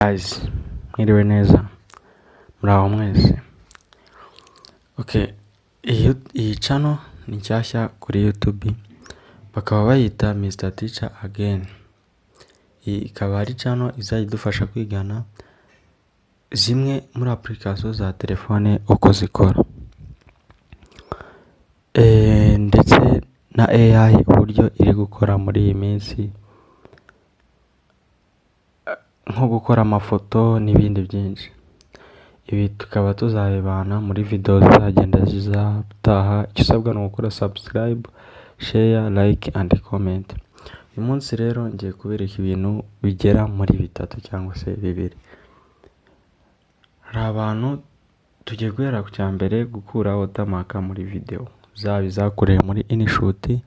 Guys, mwiriwe neza, muraho mwese. Iyi channel ni nshyashya kuri YouTube, bakaba bayita Mr Teacher Again. Iyi ikaba ari channel izajya idufasha kwigana zimwe muri application za telefone uko zikora, ndetse na AI uburyo iri gukora muri iyi minsi, nko gukora amafoto n'ibindi byinshi. Ibi tukaba tuzabibana muri video zizagenda zizataha. Icyo usabwa ni ugukora subscribe, share, like and comment. Uyu munsi rero ngiye kubereka ibintu bigera muri bitatu cyangwa se bibiri. Hari abantu tugiye guhera ku cyambere, gukura watermark muri video, zaba izakoreye muri InShot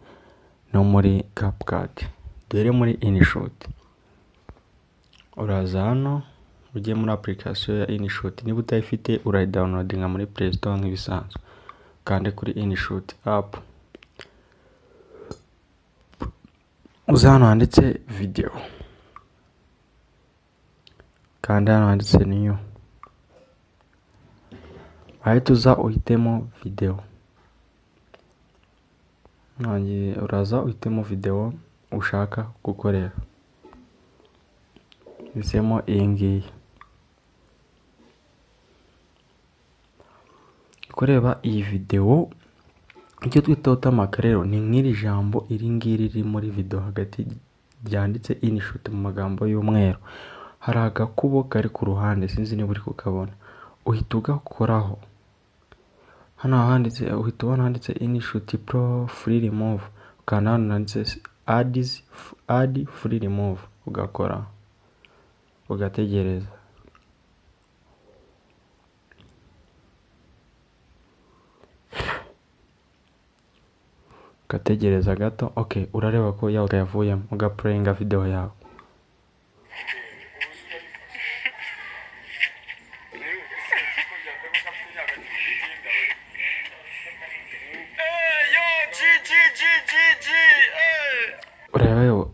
no muri CapCut. Dore muri InShot, uraza hano ujye muri application ya InShot. Niba utayifite urayidownloadinga muri Play Store nk'ibisanzwe, kandi kuri InShot app uza hano handitse video, kandi hano handitse new, ahita uza uhitemo video. Uraza uhitemo video ushaka gukorera, hisemo iyi ngiyi. Kureba iyi video, icyo twita watermark rero ni nk'iri jambo iri ngiri riri muri video hagati ryanditse InShot mu magambo y'umweru. Hari agakubo kari ku ruhande, sinzi niba uri kukabona, uhita ugakoraho. Hano handitse, uhita ubona handitse InShot Pro Free Remove, ukanda hano handitse add free remove, ugakora, ugategereza. Ugategereza gato. Urareba ko yavuyemo, ugaplayinga video yawe.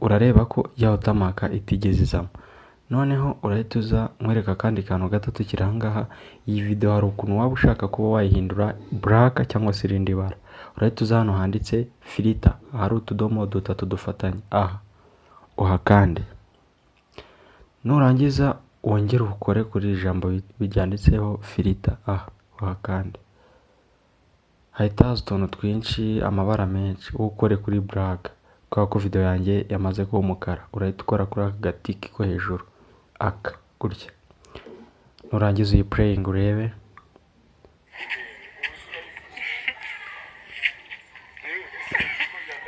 Urareba ko ya watermark itigeze izamo. Noneho urahita uza mwereka kandi kantu gato tukiri ahangaha. Iyi video hari ukuntu waba ushaka kuba wayihindura black cyangwa se irindi bara. Urahita uza hano handitse filter, hari utudomo dutatu dufatanye, uhakande. Nurangiza wongere ukore kuri ijambo bijyanditseho filter, uhakande. Hahita haza utuntu twinshi, amabara menshi, ukore kuri black, kubera ko video yanjye yamaze kuba umukara. Urahita ukora kuri aka gatiki ko hejuru, gutya. Nurangiza iyi playing urebe.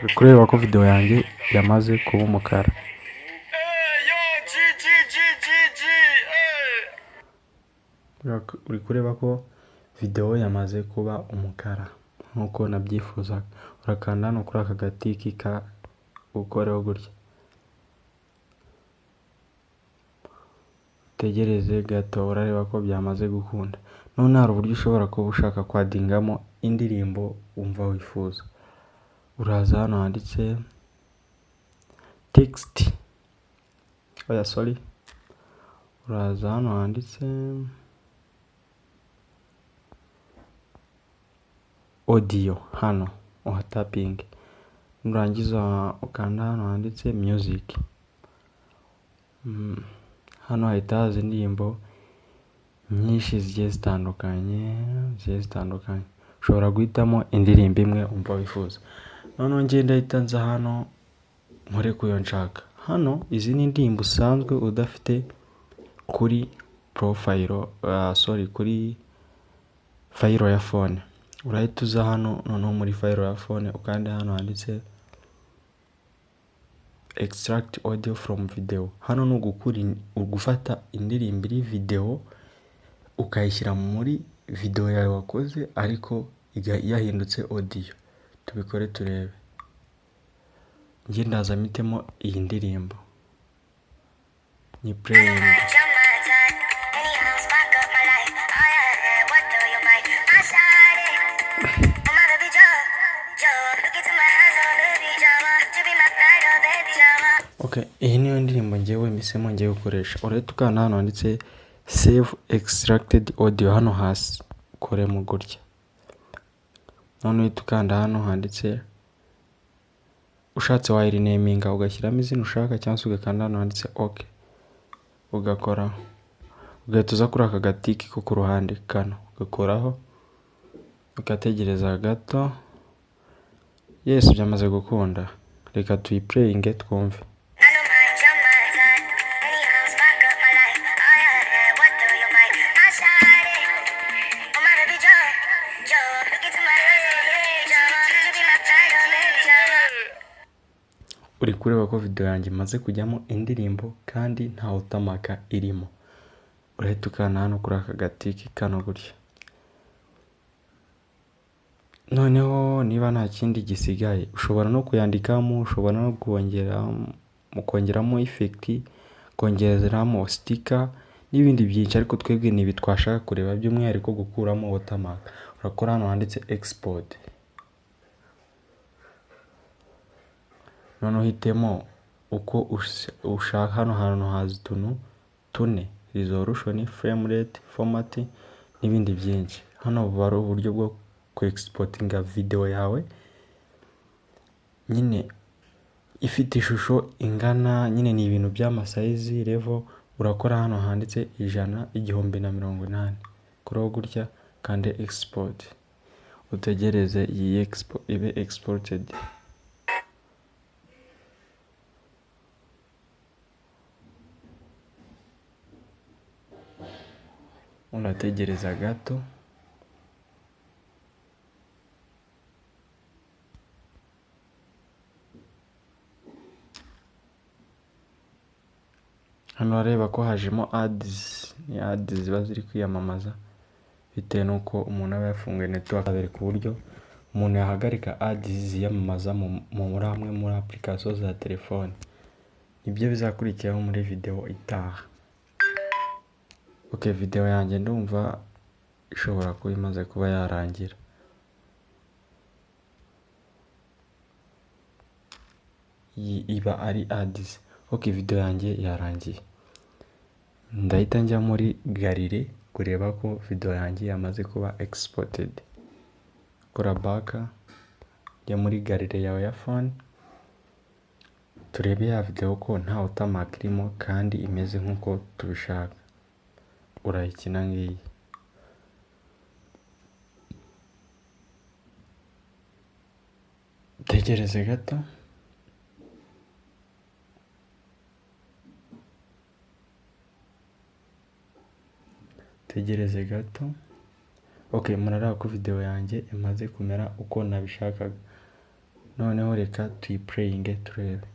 Uri kureba ko video yanjye yamaze kuba umukara. Uri kureba ko video yamaze kuba umukara nkuko nabyifuzaga. Urakanda hano kuri aka gatiki ka ukoreho gutya, tegereze gato. Urareba ko byamaze gukunda. None hari uburyo ushobora kuba ushaka kwadingamo indirimbo umva wifuza. Uraza hano handitse text, uraza hano handitse audio, hano uhataping. Nurangiza ukanda hano handitse music. Hano hahita haza indirimbo nyinshi zigiye zitandukanye. Ushobora guhitamo indirimbo imwe umva wifuza. Noneho ngenda ahita nza hano nkore kuyo nshaka. Hano izi ni indirimbo usanzwe udafite kuri profile, kuri file ya phone. Urahita uza hano noneho muri file ya phone, ukanda hano handitse extract audio from video. Hano ni ugufata indirimbo iri video ukayishyira muri video yawe wakoze, ariko yahindutse audio. Tubikore turebe. Ngiye ndaza mitemo iyi ndirimbo, ni playing. Iyi niyo ndirimbo ngewe mpisemo ngiye gukoresha. Urahita ukanda hano handitse save extracted audio hano hasi ukoremo gutya. None uhita ukanda hano handitse, ushatse wayirineminga ugashyiramo izina ushaka, cyangwa se ugakanda hano handitse ok ugakora, ugahita uza kuri aka gatiki ko ku ruhande kano ugakoraho ugategereza gato. Yes, byamaze gukunda. Reka tuyiplayinge twumve. Uri kureba ko video yanjye imaze kujyamo indirimbo kandi nta utamaka irimo. Urahita ukanda hano kuri aka gatiki kano gutya. Noneho niba nta kindi gisigaye ushobora no kuyandikamo, ushobora no kongeramo effect, kongeramo sticker n'ibindi byinshi, ariko twebwe ni ibi twashaka kureba by'umwihariko gukuramo watermark. Urakora hano handitse export. None uhitemo uko ushaka. Hano hantu haza utuntu tune: resolution, frame rate, format n'ibindi byinshi. Hano bari uburyo bwo ku-exportinga video yawe nyine ifite ishusho ingana, nyine ni ibintu by'amasize level. Urakora hano handitse 100,180 kuraho gutya kandi export, utegereze iyi ibe exported. Unategereza gato. Hano areba ko hajemo ads, ni ads ziba ziri kwiyamamaza bitewe nuko umuntu aba yafunguye network. Abereka uburyo umuntu yahagarika ads ziyamamaza muri amwe muri application za telefone. Ibyo bizakurikiraho muri video itaha. Okay, video yanjye ndumva ishobora kuba imaze kuba yarangira. Iba ari ads. Okay, video yanjye yarangiye. Ndahita njya muri gallery kureba ko video yanjye yamaze kuba exported. Kora back, njya muri gallery yawe ya phone, turebe ya video ko nta watermark irimo kandi imeze nkuko tubishaka. Urayikina ngiyi. Tegereze gato. Tegereze gato. Okay, muraraba ko video yanjye imaze kumera uko nabishakaga. Noneho reka tuyiplayinge turebe.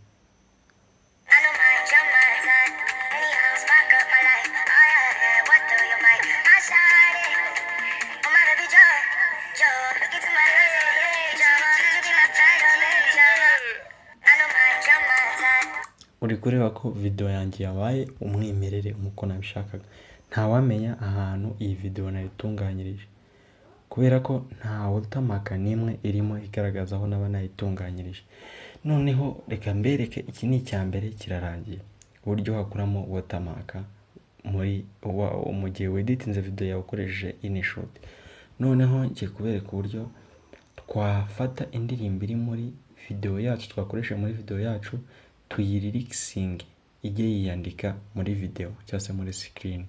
Uri kureba ko video yanjye yabaye umwimerere nkuko nabishakaga. Ntawamenya ahantu iyi video nayitunganyirije, kubera ko nta watermark n'imwe irimo igaragaza aho naba nayitunganyirije. Noneho reka mbereke, iki ni icyambere kirarangiye, uburyo hakuramo watermark mu gihe weditinze video yawe ukoresheje InShot. Noneho ngiye kubereka uburyo twafata indirimbo iri muri video yacu, twakoresha muri video yacu, tuyiririksing ijye yiyandika muri video cyangwa se muri screen.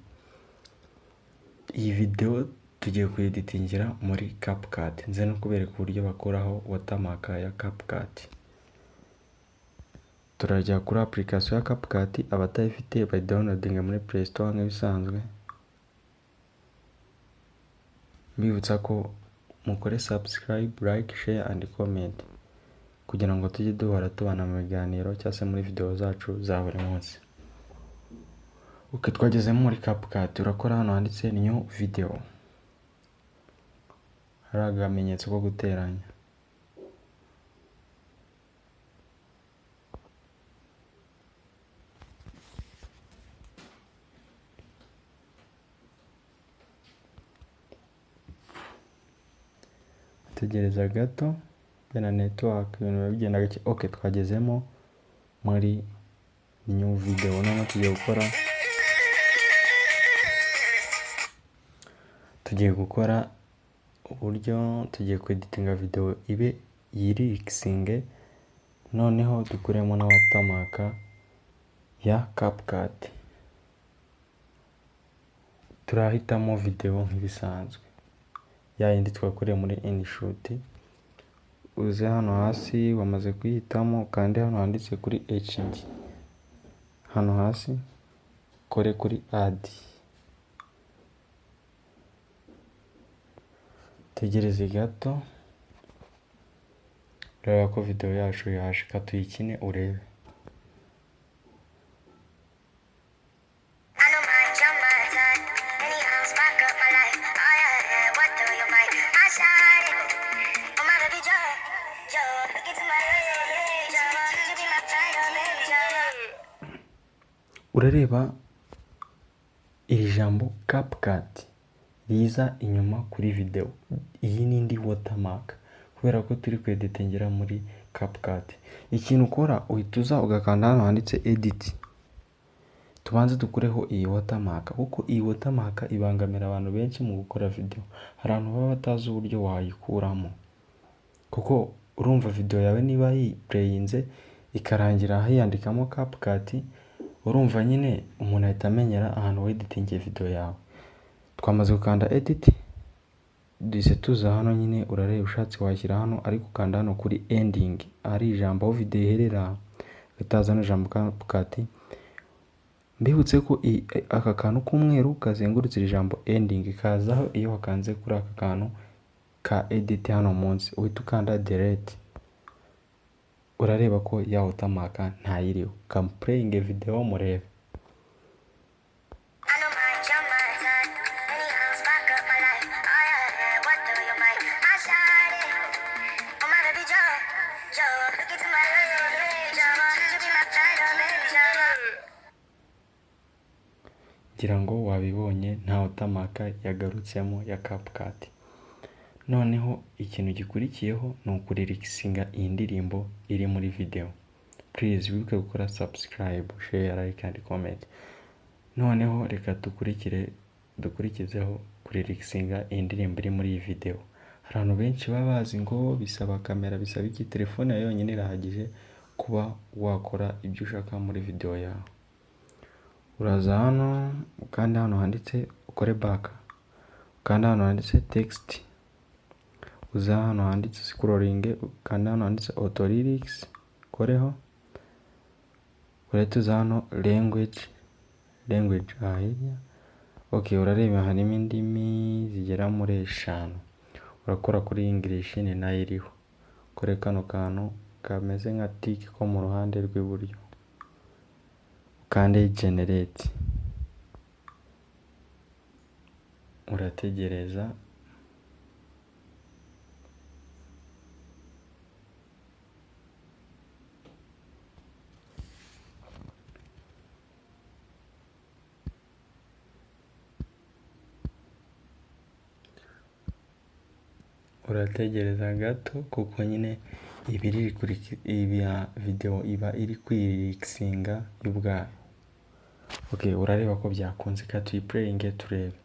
Iyi video tugiye kuyeditingira muri CapCut. Nze no kubereka uburyo bakoraho watermark ya CapCut. Turajya kuri application ya CapCut, abatayifite by downloading muri Play Store nk'ibisanzwe. Mbibutsa ko mukore subscribe, like, share and comment kugira ngo tujye duhora tubana mu biganiro cyangwa se muri video zacu za buri munsi. Okay, twageze muri CapCut. Urakora hano handitse new video. Hari agamenyetso ko guteranya. Tegereza gato na network ibintu bigenda gake. Okay, twagezemo muri new video. Noneho tugiye gukora uburyo tugiye kweditinga video ibe yiriksinge, noneho dukuremo na watermark ya CapCut. Turahitamo video nk'ibisanzwe ya yindi twakoreye muri InShot. Uze hano hasi wamaze kuyitamo kandi hano handitse kuri HD, hano hasi kore kuri add. Tegereze gato reba ko video yacu yashika tuyikine urebe. Urareba iri jambo CapCut riza inyuma kuri video. Iyi ni indi watermark kubera ko turi kweditingira muri CapCut. Ikintu ukora uhituza ugakanda hano handitse edit. Tubanze dukureho iyi watermark kuko iyi watermark ibangamira abantu benshi mu gukora video. Hari abantu baba batazi uburyo wayikuramo, kuko urumva video yawe niba yiplayinze ikarangira hiyandikamo CapCut, urumva nyine umuntu ahita amenyera ahantu weditingiye video yawe. Twamaze gukanda edit, dise tuza hano nyine urareba ushatse washyira hano, ariko ukanda hano kuri ending ari ijambo aho video iherera, bitaza no ijambo CapCut. Mbibutse ko aka kantu k'umweru kazengurutse ijambo ending kazaho iyo wakanze kuri aka kantu ka edit hano munsi, uhita ukanda delete. Urareba ko ya watermark ntayiriho. Playing video murebe. Ngira ngo wabibonye nta watermark yagarutsemo ya CapCut. Noneho ikintu gikurikiyeho ni ukuririkisinga iyi ndirimbo iri muri video. Please wibuke gukora subscribe, share, like and comment. Noneho reka dukurikizeho kuririkisinga iyi ndirimbo iri muri iyi video. Hari abantu benshi baba bazi ngo bisaba kamera, bisaba iki. Telefone yawe yonyine irahagije kuba wakora ibyo ushaka muri video yawe. Uraza hano ukanda hano handitse ukore back, ukanda hano handitse text, uza hano handitse scrolling, ukanda hano handitse auto lyrics, koreho. Urahita uza hano language ahirya. Okay, urareba harimo indimi zigera muri 5. Urakora kuri English ni nayo iriho. Kore kano kantu kameze nka tick ko mu ruhande rw'iburyo, kandi generate. Urategereza. Urategereza gato kuko nyine ibiri kuri video iba iri kwiriksinga y'ubwayo. Okay, urareba ko byakunze ka tuyiplayinge turebe.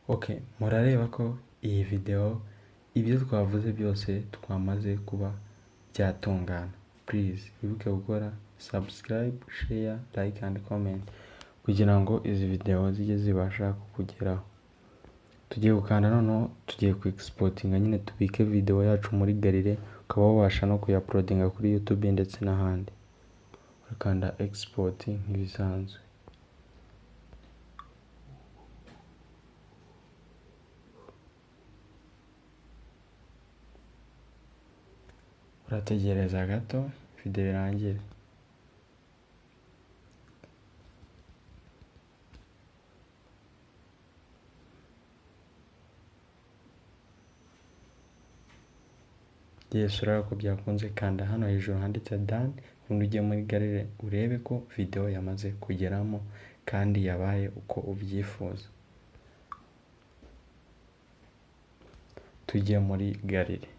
Okay, murareba ko iyi video ibyo twavuze byose twamaze kuba byatungana. Please wibuke gukora subscribe, share, like and comment kugira ngo izi video zijye zibasha kukugeraho. Tugiye gukanda noneho tugiye ku exportinga nyine tubike video yacu muri gallery, ukaba wabasha no kuyuploadinga kuri YouTube ndetse n'ahandi. Urakanda export nk'ibisanzwe. Urategereza gato video irangire. Yes, urabona ko byakunze, kanda hano hejuru handitse done, ubundi ujye muri gallery urebe ko video yamaze kugeramo kandi yabaye uko ubyifuza. Tujye muri gallery.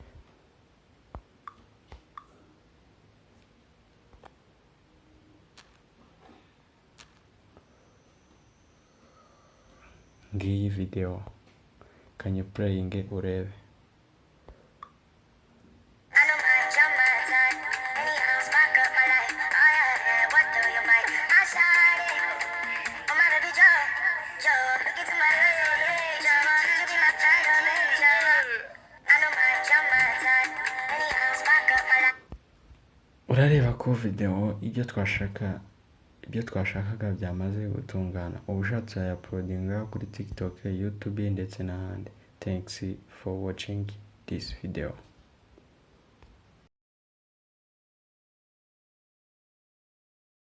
Ngiyi video, can you playing urebe. Urareba ko video ibyo twashakaga byamaze gutungana. Ubushatse ya uploadinga kuri TikTok, YouTube ndetse n'ahandi. Thanks for watching this video.